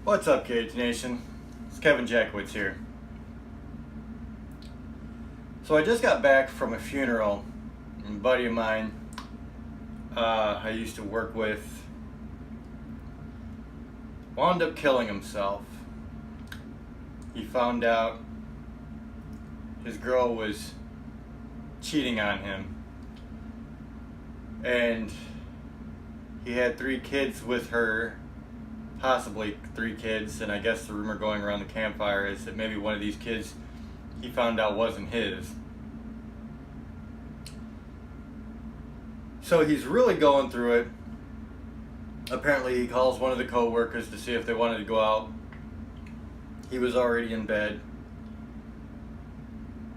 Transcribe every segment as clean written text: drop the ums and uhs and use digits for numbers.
What's up, KH Nation? It's Kevin Jackwitz here. So I just got back from a funeral. A buddy of mine I used to work with wound up killing himself. He found out his girl was cheating on him, and he had 3 kids with her, possibly 3 kids, and I guess the rumor going around the campfire is that maybe one of these kids he found out wasn't his. So he's really going through it. Apparently he calls one of the co-workers to see if they wanted to go out. He was already in bed.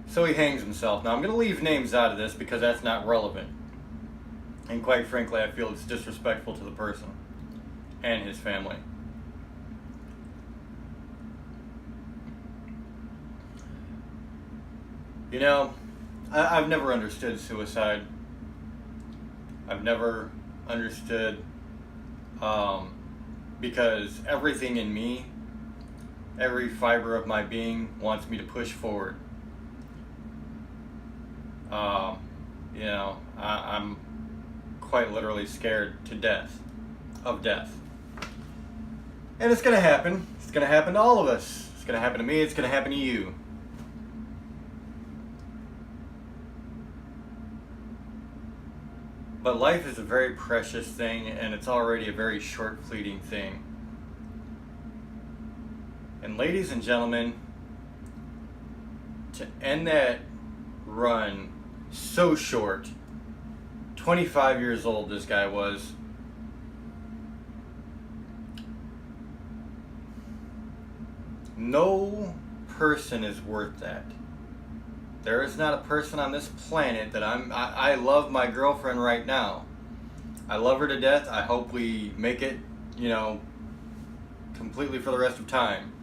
So he hangs himself. Now I'm going to leave names out of this because that's not relevant. And quite frankly, I feel it's disrespectful to the person and his family. You know, I've never understood suicide. I've never understood because everything in me, every fiber of my being wants me to push forward. I'm quite literally scared to death, of death. And it's going to happen. It's going to happen to all of us. It's going to happen to me. It's going to happen to you. But life is a very precious thing, and it's already a very short, fleeting thing. And ladies and gentlemen, to end that run so short, 25 years old this guy was, no person is worth that. There is not a person on this planet that I love my girlfriend right now. I love her to death. I hope we make it, completely for the rest of time.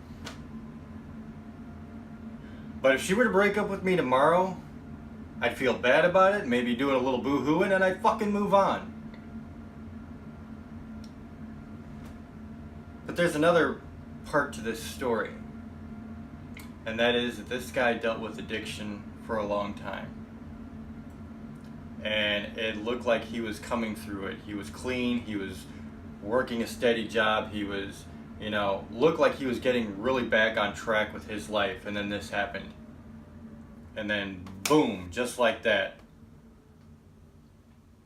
But if she were to break up with me tomorrow, I'd feel bad about it, maybe doing a little boo-hooing, and I'd fucking move on. But there's another part to this story. And that is that this guy dealt with addiction for a long time. And it looked like he was coming through it. He was clean, he was working a steady job, he was, looked like he was getting really back on track with his life, and then this happened. And then, boom, just like that.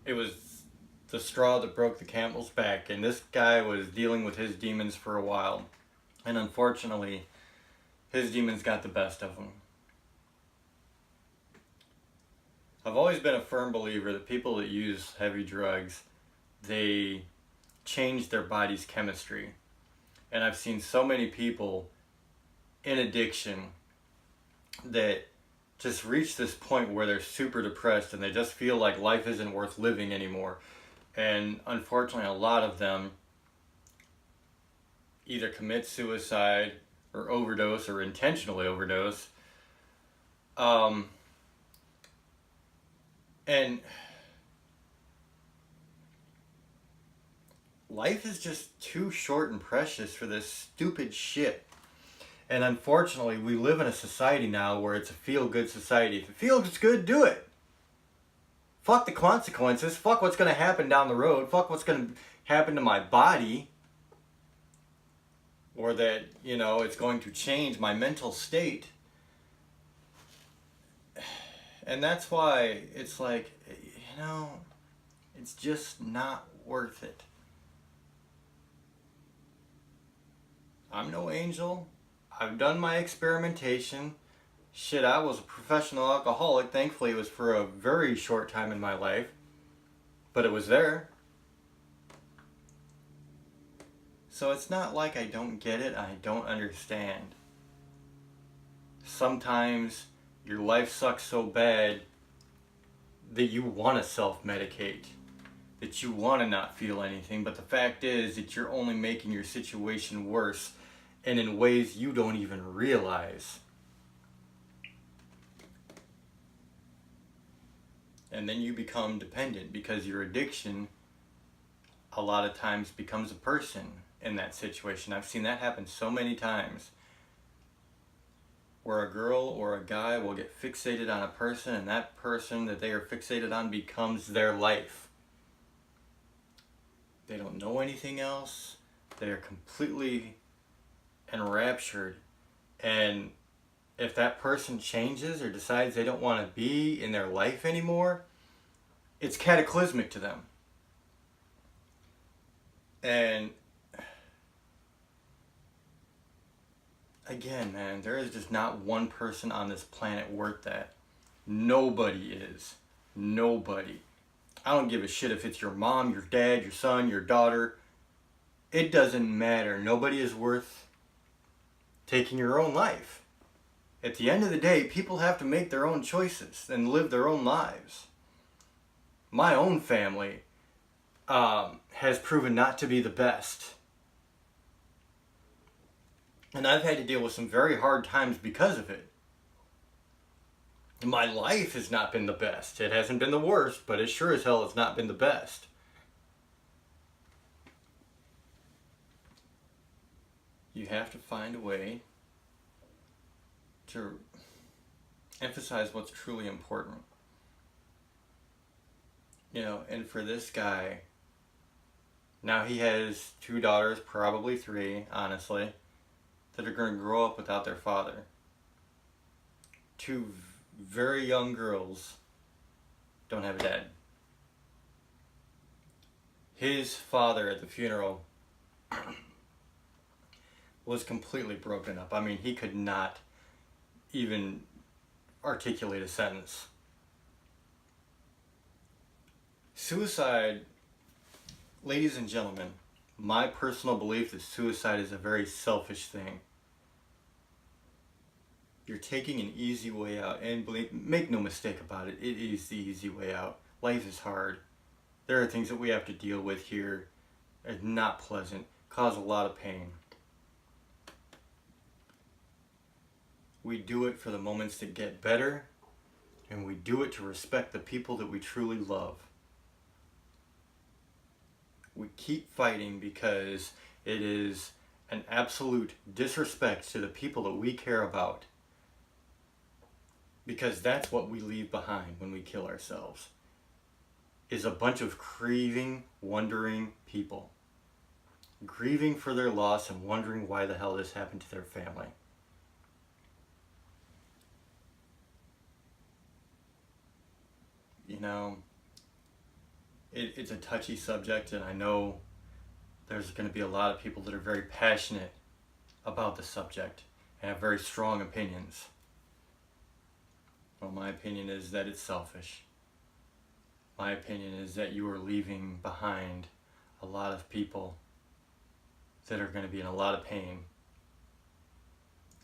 It was the straw that broke the camel's back, and this guy was dealing with his demons for a while. And unfortunately, his demons got the best of him. I've always been a firm believer that people that use heavy drugs, they change their body's chemistry. And I've seen so many people in addiction that just reach this point where they're super depressed and they just feel like life isn't worth living anymore. And unfortunately, a lot of them either commit suicide or overdose or intentionally overdose. And life is just too short and precious for this stupid shit. And unfortunately, we live in a society now where it's a feel-good society. If it feels good, do it. Fuck the consequences. Fuck what's going to happen down the road. Fuck what's going to happen to my body. Or that, it's going to change my mental state. And that's why it's like, it's just not worth it. I'm no angel. I've done my experimentation. Shit, I was a professional alcoholic. Thankfully, it was for a very short time in my life. But it was there. So it's not like I don't get it, I don't understand. Sometimes your life sucks so bad that you want to self-medicate, that you want to not feel anything, but the fact is that you're only making your situation worse, and in ways you don't even realize. And then you become dependent because your addiction a lot of times becomes a person. in that situation. I've seen that happen so many times, where a girl or a guy will get fixated on a person, and that person that they are fixated on becomes their life. They don't know anything else. They are completely enraptured. And if that person changes or decides they don't want to be in their life anymore, it's cataclysmic to them. And again, man, there is just not one person on this planet worth that. Nobody is. Nobody. I don't give a shit if it's your mom, your dad, your son, your daughter. It doesn't matter. Nobody is worth taking your own life. At the end of the day, people have to make their own choices and live their own lives. My own family has proven not to be the best. And I've had to deal with some very hard times because of it. My life has not been the best. It hasn't been the worst, but it sure as hell has not been the best. You have to find a way to emphasize what's truly important. You know, and for this guy, now he has 2 daughters, probably 3, honestly, that are going to grow up without their father. 2 very young girls don't have a dad. His father at the funeral was completely broken up. I mean, he could not even articulate a sentence. Suicide, ladies and gentlemen, my personal belief is suicide is a very selfish thing. You're taking an easy way out, and make no mistake about it, it is the easy way out. Life is hard. There are things that we have to deal with here that are not pleasant, cause a lot of pain. We do it for the moments that get better, and we do it to respect the people that we truly love. We keep fighting because it is an absolute disrespect to the people that we care about. Because that's what we leave behind when we kill ourselves, is a bunch of grieving, wondering people. Grieving for their loss and wondering why the hell this happened to their family. You know, it's a touchy subject, and I know there's going to be a lot of people that are very passionate about the subject and have very strong opinions. Well, my opinion is that it's selfish. My opinion is that you are leaving behind a lot of people that are going to be in a lot of pain.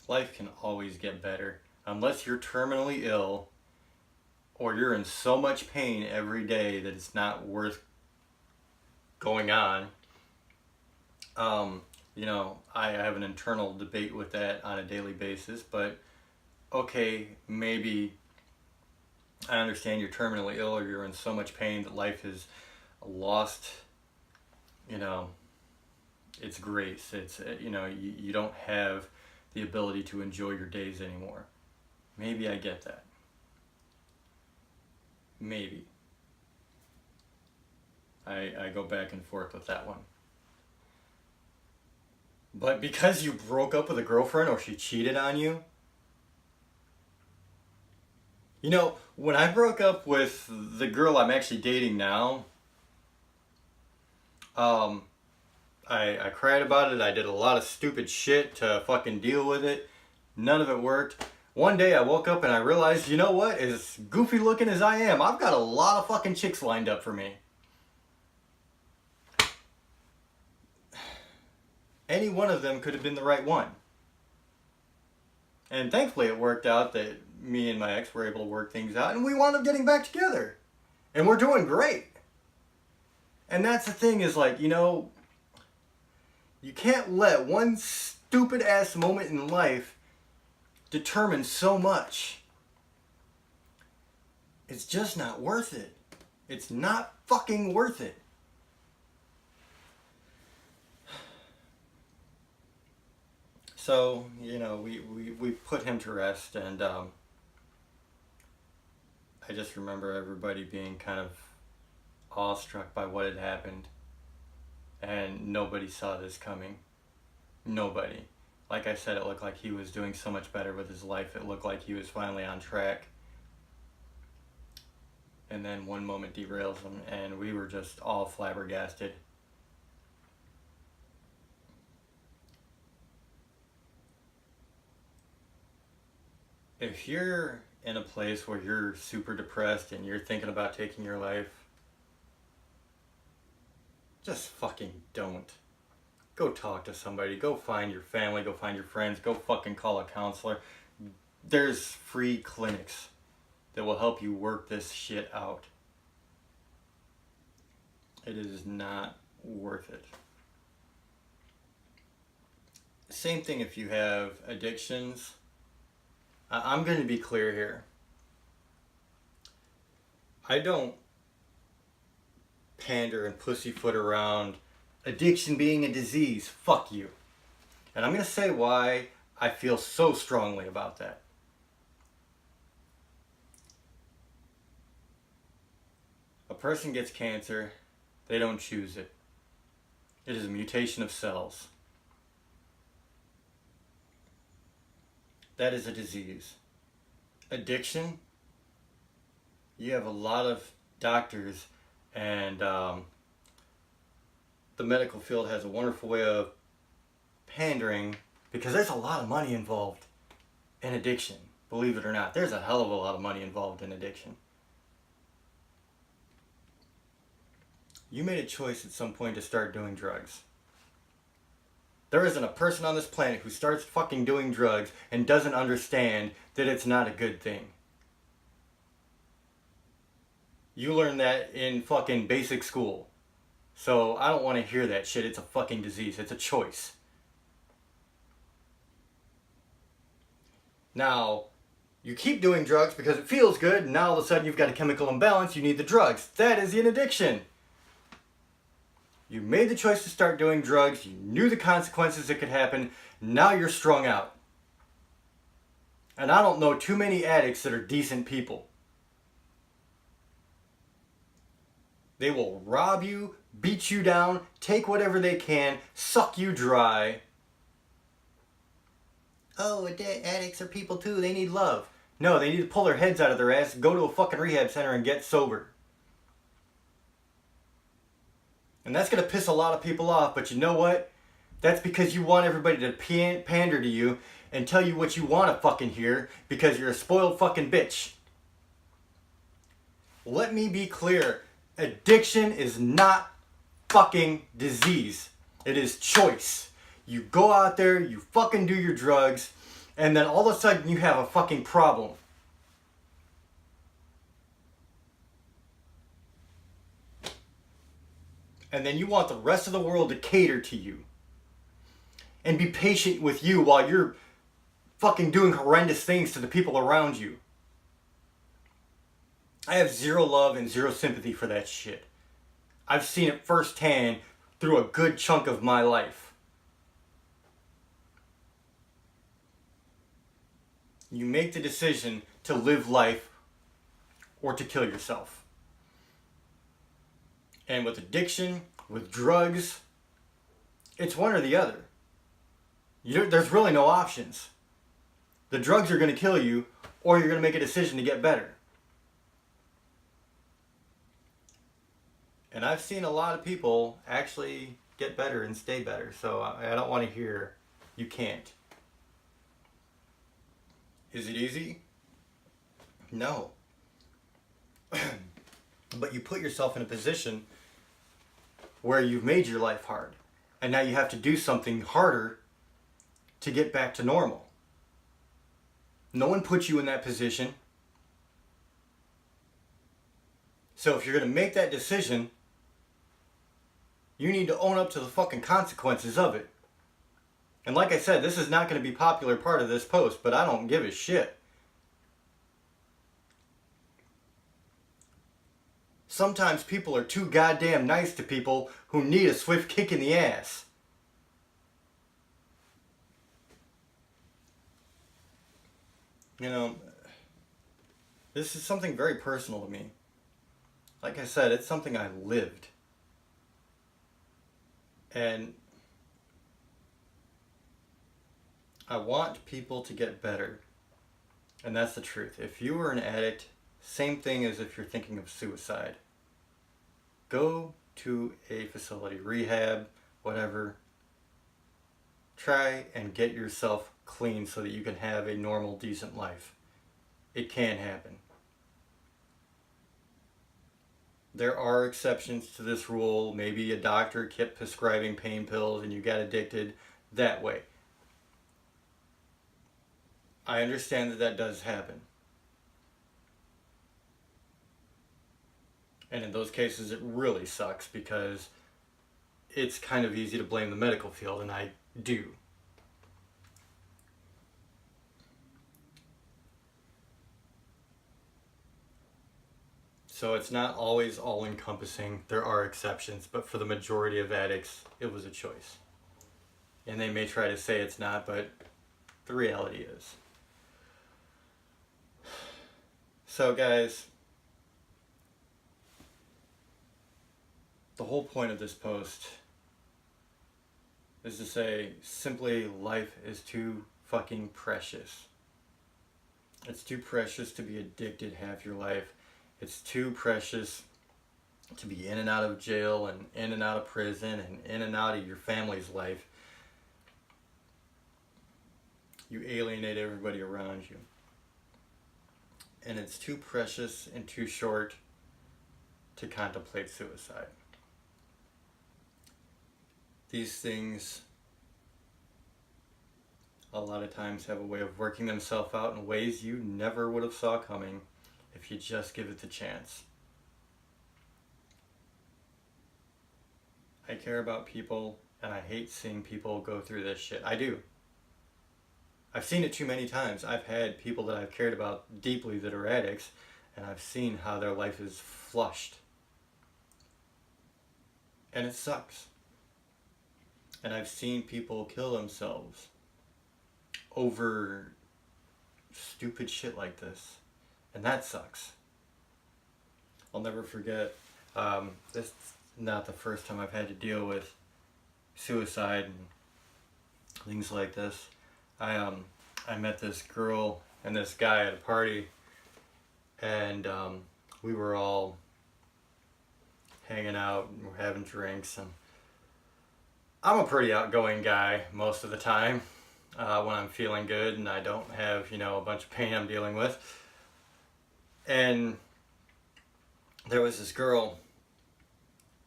Life can always get better. Unless you're terminally ill, or you're in so much pain every day that it's not worth going on. You know, I have an internal debate with that on a daily basis, but okay, maybe I understand you're terminally ill or you're in so much pain that life is lost, you know, its grace. It's, you know, you don't have the ability to enjoy your days anymore. Maybe I get that. Maybe. I go back and forth with that one. But because you broke up with a girlfriend or she cheated on you, you know, when I broke up with the girl I'm actually dating now, I cried about it. I did a lot of stupid shit to fucking deal with it. None of it worked. One day I woke up and I realized, you know what? As goofy looking as I am, I've got a lot of fucking chicks lined up for me. Any one of them could have been the right one. And thankfully it worked out that me and my ex were able to work things out, and we wound up getting back together. And we're doing great. And that's the thing, is like, you know, you can't let one stupid ass moment in life determine so much. It's just not worth it. It's not fucking worth it. So, we put him to rest, and I just remember everybody being kind of awestruck by what had happened, and nobody saw this coming. Nobody. Like I said, it looked like he was doing so much better with his life. It looked like he was finally on track. And then one moment derails him, and we were just all flabbergasted. If you're in a place where you're super depressed and you're thinking about taking your life, just fucking don't. Go talk to somebody. Go find your family. Go find your friends. Go fucking call a counselor. There's free clinics that will help you work this shit out. It is not worth it. Same thing if you have addictions. I'm going to be clear here. I don't pander and pussyfoot around addiction being a disease. Fuck you. And I'm going to say why I feel so strongly about that. A person gets cancer, they don't choose it. It is a mutation of cells. That is a disease. Addiction, you have a lot of doctors, and the medical field has a wonderful way of pandering, because there's a lot of money involved in addiction. Believe it or not, there's a hell of a lot of money involved in addiction. You made a choice at some point to start doing drugs. There isn't a person on this planet who starts fucking doing drugs and doesn't understand that it's not a good thing. You learn that in fucking basic school. So I don't want to hear that shit. It's a fucking disease. It's a choice. Now, you keep doing drugs because it feels good, and now all of a sudden you've got a chemical imbalance, you need the drugs. That is an addiction. You made the choice to start doing drugs, you knew the consequences that could happen, now you're strung out. And I don't know too many addicts that are decent people. They will rob you, beat you down, take whatever they can, suck you dry. Oh, addicts are people too, they need love. No, they need to pull their heads out of their ass, go to a fucking rehab center and get sober. And that's going to piss a lot of people off, but you know what? That's because you want everybody to pander to you and tell you what you want to fucking hear because you're a spoiled fucking bitch. Let me be clear. Addiction is not fucking disease. It is choice. You go out there, you fucking do your drugs, and then all of a sudden you have a fucking problem. And then you want the rest of the world to cater to you and be patient with you while you're fucking doing horrendous things to the people around you. I have zero love and zero sympathy for that shit. I've seen it firsthand through a good chunk of my life. You make the decision to live life or to kill yourself. And with addiction, with drugs, it's one or the other. There's really no options. The drugs are going to kill you, or you're going to make a decision to get better. And I've seen a lot of people actually get better and stay better, so I don't want to hear you can't. Is it easy? No. But you put yourself in a position where you've made your life hard, and now you have to do something harder to get back to normal. No one put you in that position. So if you're going to make that decision, you need to own up to the fucking consequences of it. And like I said, this is not going to be a popular part of this post, but I don't give a shit. Sometimes people are too goddamn nice to people who need a swift kick in the ass. You know, this is something very personal to me. Like I said, it's something I lived. And I want people to get better. And that's the truth. If you were an addict, same thing as if you're thinking of suicide. Go to a facility, rehab, whatever. Try and get yourself clean so that you can have a normal, decent life. It can happen. There are exceptions to this rule. Maybe a doctor kept prescribing pain pills and you got addicted that way. I understand that that does happen. And in those cases, it really sucks because it's kind of easy to blame the medical field, and I do. So it's not always all-encompassing. There are exceptions, but for the majority of addicts, it was a choice. And they may try to say it's not, but the reality is. So guys, the whole point of this post is to say simply life is too fucking precious. It's too precious to be addicted half your life. It's too precious to be in and out of jail and in and out of prison and in and out of your family's life. You alienate everybody around you. And it's too precious and too short to contemplate suicide. These things a lot of times have a way of working themselves out in ways you never would have saw coming if you just give it the chance. I care about people and I hate seeing people go through this shit. I do. I've seen it too many times. I've had people that I've cared about deeply that are addicts, and I've seen how their life is flushed. And it sucks. And I've seen people kill themselves over stupid shit like this. And that sucks. I'll never forget, this is not the first time I've had to deal with suicide and things like this. I met this girl and this guy at a party, and we were all hanging out and we're having drinks, and I'm a pretty outgoing guy most of the time when I'm feeling good and I don't have, a bunch of pain I'm dealing with. And there was this girl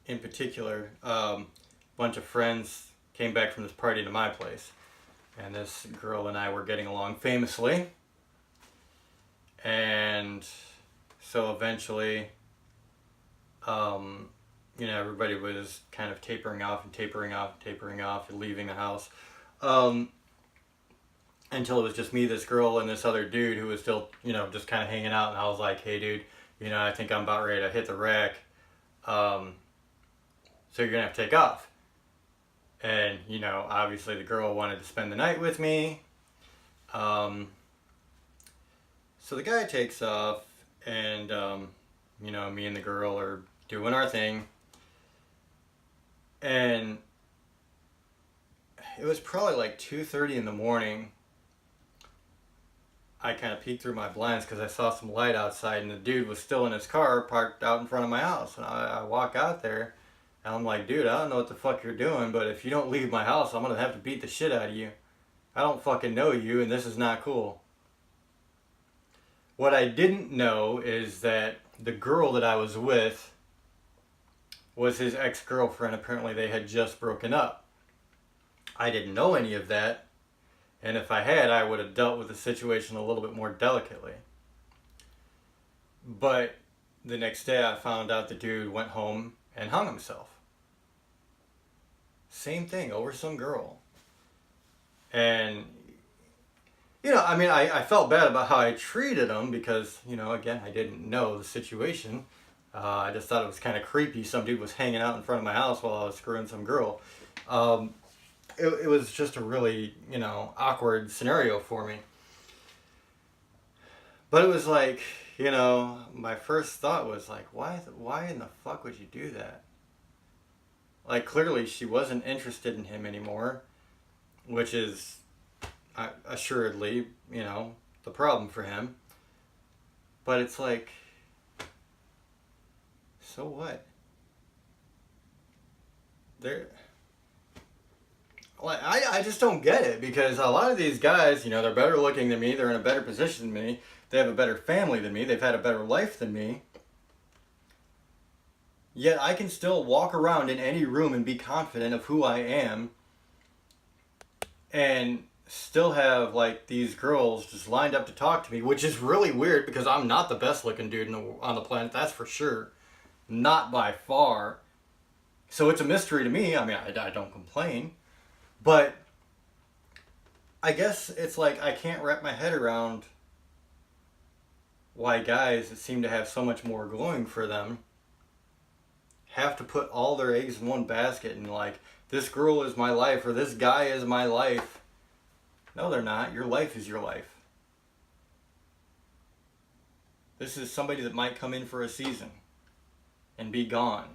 in particular, bunch of friends came back from this party to my place. And this girl and I were getting along famously. And so eventually, everybody was kind of tapering off and leaving the house. Until it was just me, this girl, and this other dude who was still, just kind of hanging out. And I was like, hey dude, I think I'm about ready to hit the rack. So you're gonna have to take off. And, obviously the girl wanted to spend the night with me. So the guy takes off, and, me and the girl are doing our thing. And it was probably like 2:30 in the morning. I kind of peeked through my blinds because I saw some light outside, and the dude was still in his car parked out in front of my house. And I walk out there. And I'm like, dude, I don't know what the fuck you're doing, but if you don't leave my house, I'm going to have to beat the shit out of you. I don't fucking know you, and this is not cool. What I didn't know is that the girl that I was with was his ex-girlfriend. Apparently they had just broken up. I didn't know any of that, and if I had, I would have dealt with the situation a little bit more delicately. But the next day I found out the dude went home and hung himself. Same thing, over some girl. And, I felt bad about how I treated him because, again, I didn't know the situation. I just thought it was kind of creepy. Some dude was hanging out in front of my house while I was screwing some girl. It was just a really, awkward scenario for me. But it was like, you know, my first thought was like, why in the fuck would you do that? Like, clearly she wasn't interested in him anymore, which is assuredly, you know, the problem for him. But it's like, so what? There, like, I just don't get it, because a lot of these guys, you know, they're better looking than me, they're in a better position than me, they have a better family than me, they've had a better life than me. Yet I can still walk around in any room and be confident of who I am, and still have like these girls just lined up to talk to me, which is really weird because I'm not the best looking dude on the planet, that's for sure. Not by far. So it's a mystery to me. I mean, I don't complain. But I guess it's like I can't wrap my head around why guys that seem to have so much more going for them have to put all their eggs in one basket and like, this girl is my life or this guy is my life. No, they're not. Your life is your life. This is somebody that might come in for a season and be gone.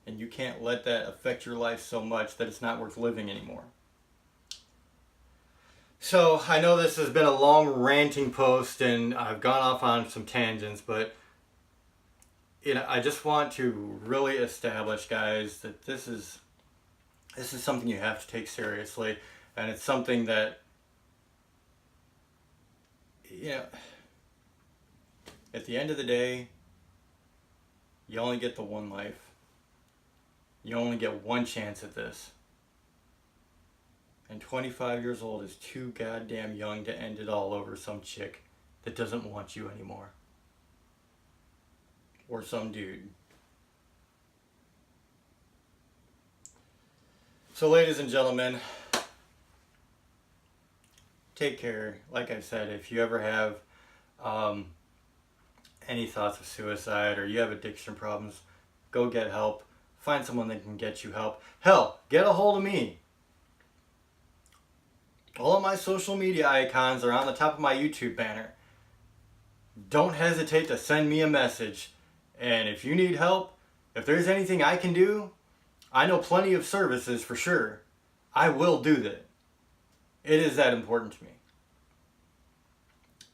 And you can't let that affect your life so much that it's not worth living anymore. So I know this has been a long ranting post and I've gone off on some tangents, but you know, I just want to really establish, guys, that this is something you have to take seriously, and it's something that, you know, at the end of the day, you only get the one life. You only get one chance at this. And 25 years old is too goddamn young to end it all over some chick that doesn't want you anymore. Or some dude. So ladies and gentlemen, take care. Like I said, if you ever have any thoughts of suicide or you have addiction problems, go get help. Find someone that can get you help. Hell, get a hold of me. All of my social media icons are on the top of my YouTube banner. Don't hesitate to send me a message. And if you need help, if there's anything I can do, I know plenty of services for sure. I will do that. It is that important to me.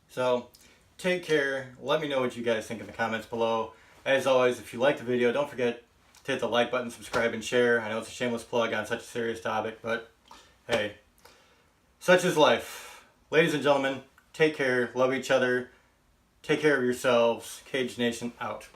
So, take care. Let me know what you guys think in the comments below. As always, if you liked the video, don't forget to hit the like button, subscribe, and share. I know it's a shameless plug on such a serious topic, but hey, such is life. Ladies and gentlemen, take care, love each other, take care of yourselves. Cage Nation out.